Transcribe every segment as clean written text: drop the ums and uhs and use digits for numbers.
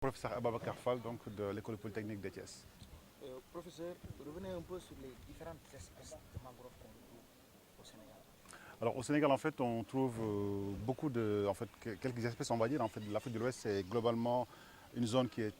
Professeur Ababakar Fall, donc de l'École polytechnique de Thiès. Professeur, revenez un peu sur les différentes espèces de mangroves qu'on retrouve au Sénégal. Alors au Sénégal, en fait, on trouve beaucoup de, quelques espèces, on va dire. En fait, l'Afrique de l'Ouest, c'est globalement une zone qui est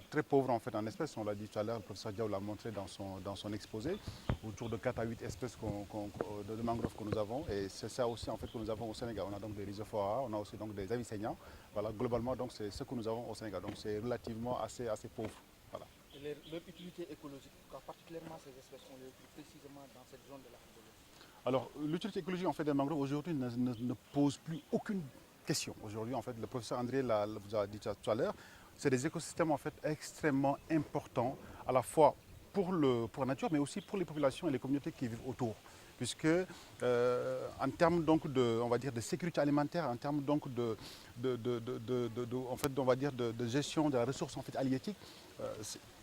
très pauvre en espèces. On l'a dit tout à l'heure, le professeur Diaw l'a montré dans son exposé, autour de 4 à 8 espèces de mangroves que nous avons. Et c'est ça aussi en fait que nous avons au Sénégal. On a donc des rhizophora, on a aussi donc des avicennia. Voilà, globalement, donc c'est ce que nous avons au Sénégal. Donc c'est relativement assez pauvre. Voilà. Et leur utilité écologique, particulièrement ces espèces, on les trouve précisément dans cette zone de l'Afrique de l'Ouest. Alors, l'utilité écologique en fait, des mangroves aujourd'hui ne pose plus aucune question. Aujourd'hui, en fait, le professeur André vous a dit tout à l'heure, c'est des écosystèmes en fait, extrêmement importants, à la fois pour la nature, mais aussi pour les populations et les communautés qui vivent autour. Puisque en termes donc on va dire, de sécurité alimentaire, en termes donc en fait, on va dire de gestion de la ressource en fait, halieutique,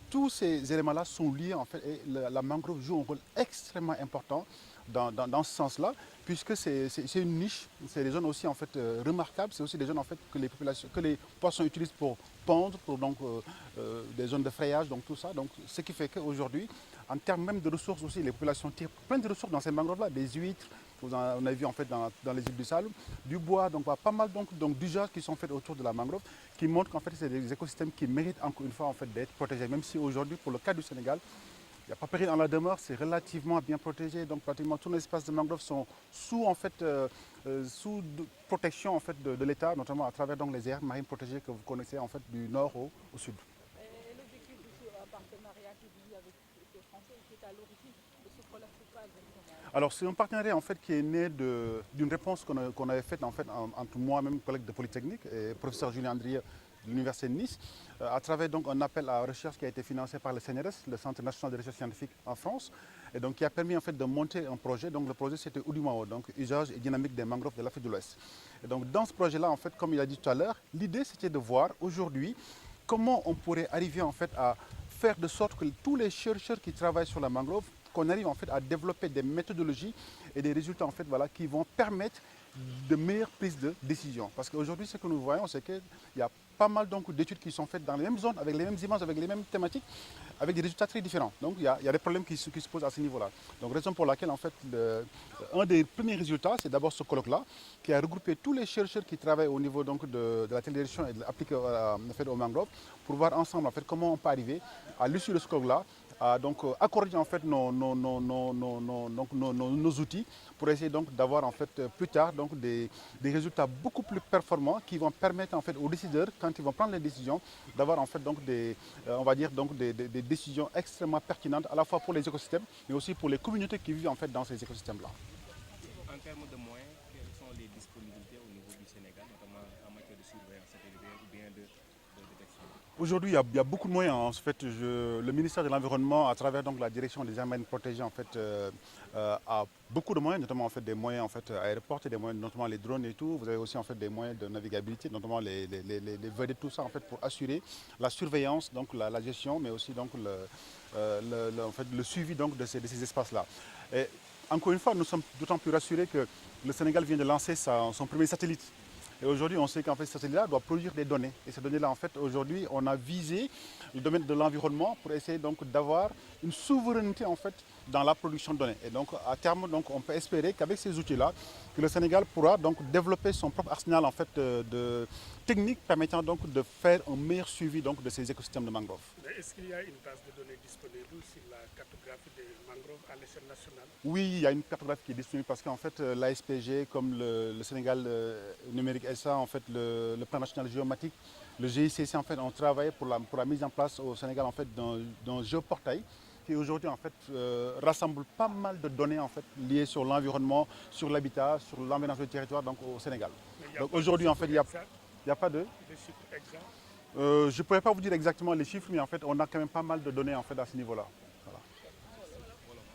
tous ces éléments-là sont liés en fait, et la mangrove joue un rôle extrêmement important dans ce sens-là, puisque c'est une niche, c'est des zones aussi en fait remarquables, c'est aussi des zones en fait que les poissons utilisent pour pondre, pour donc des zones de frayage, donc tout ça. Donc ce qui fait qu'aujourd'hui, en termes même de ressources aussi, les populations tirent plein de ressources dans ces mangroves-là, des huîtres, on a vu en fait dans les îles du Saloum, du bois, donc pas mal donc d'usages qui sont faits autour de la mangrove, qui montrent qu'en fait c'est des écosystèmes qui méritent encore une fois en fait d'être protégés, même si aujourd'hui pour le cas du Sénégal, il n'y a pas péril en la demeure, c'est relativement bien protégé. Donc pratiquement tous les espaces de mangrove sont sous, sous protection en fait, de l'État, notamment à travers donc, les aires marines protégées que vous connaissez en fait, du nord au sud. Et l'objectif de ce partenariat public avec les Français qui est à l'origine de ce projet, c'est quoi exactement? Alors c'est un partenariat en fait, qui est né d'une réponse qu'on avait faite en fait, entre moi-même, collègue de Polytechnique, et le professeur Julien Andrieux de l'Université de Nice, à travers donc un appel à recherche qui a été financé par le CNRS, le Centre national de recherche scientifique en France, et donc qui a permis en fait de monter un projet. Donc le projet c'était Oudimao, donc usage et dynamique des mangroves de l'Afrique de l'Ouest. Et donc dans ce projet-là, en fait, comme il a dit tout à l'heure, l'idée c'était de voir aujourd'hui comment on pourrait arriver en fait à faire de sorte que tous les chercheurs qui travaillent sur la mangrove, qu'on arrive en fait à développer des méthodologies et des résultats en fait, voilà, qui vont permettre de meilleures prises de décision. Parce qu'aujourd'hui, ce que nous voyons, c'est qu'il y a pas mal d'études qui sont faites dans les mêmes zones, avec les mêmes images, avec les mêmes thématiques, avec des résultats très différents. Donc il y a des problèmes qui se posent à ce niveau-là. Donc raison pour laquelle, en fait, un des premiers résultats, c'est d'abord ce colloque-là, qui a regroupé tous les chercheurs qui travaillent au niveau donc, de la télévision et appliquée au mangrove, pour voir ensemble en fait, comment on peut arriver à l'issue de ce colloque-là, à donc accorder en fait nos outils pour essayer donc d'avoir en fait plus tard donc des résultats beaucoup plus performants qui vont permettre en fait aux décideurs, quand ils vont prendre les décisions, d'avoir en fait donc on va dire donc des décisions extrêmement pertinentes à la fois pour les écosystèmes mais aussi pour les communautés qui vivent en fait dans ces écosystèmes-là. En termes de moyens, quelles sont les disponibilités au niveau du Sénégal, notamment en matière de surveillance satellitaire ou bien de détection? Aujourd'hui, il y a beaucoup de moyens. En fait, le ministère de l'Environnement, à travers donc, la direction des aires marines protégées, en fait, a beaucoup de moyens, notamment en fait, des moyens en fait, aéroportés, des moyens, notamment les drones et tout. Vous avez aussi en fait, des moyens de navigabilité, notamment les vedettes, tout ça, en fait, pour assurer la surveillance, donc, la gestion, mais aussi donc, en fait, le suivi donc, de ces espaces-là. Et encore une fois, nous sommes d'autant plus rassurés que le Sénégal vient de lancer son premier satellite. Et aujourd'hui, on sait qu'en fait, ce satellite-là doit produire des données. Et ces données-là, en fait, aujourd'hui, on a visé le domaine de l'environnement pour essayer donc d'avoir une souveraineté, en fait, dans la production de données. Et donc, à terme, donc, on peut espérer qu'avec ces outils-là, que le Sénégal pourra donc développer son propre arsenal, en fait, de techniques permettant donc de faire un meilleur suivi donc de ces écosystèmes de mangroves. Est-ce qu'il y a une base de données disponible sur la cartographie des mangroves à l'échelle nationale? Oui, il y a une cartographie qui est disponible parce qu'en fait, l'ASPG, comme le Sénégal numérique SA, en fait, le plan national géomatique, le GICC, en fait, ont travaillé pour la mise en place au Sénégal en fait, d'un géoportail qui aujourd'hui en fait, rassemble pas mal de données en fait, liées sur l'environnement, sur l'habitat, sur l'aménagement du territoire donc, au Sénégal. Donc aujourd'hui, en fait, il n'y a pas de... Des chiffres exacts? Je ne pourrais pas vous dire exactement les chiffres, mais en fait, on a quand même pas mal de données en fait, à ce niveau-là.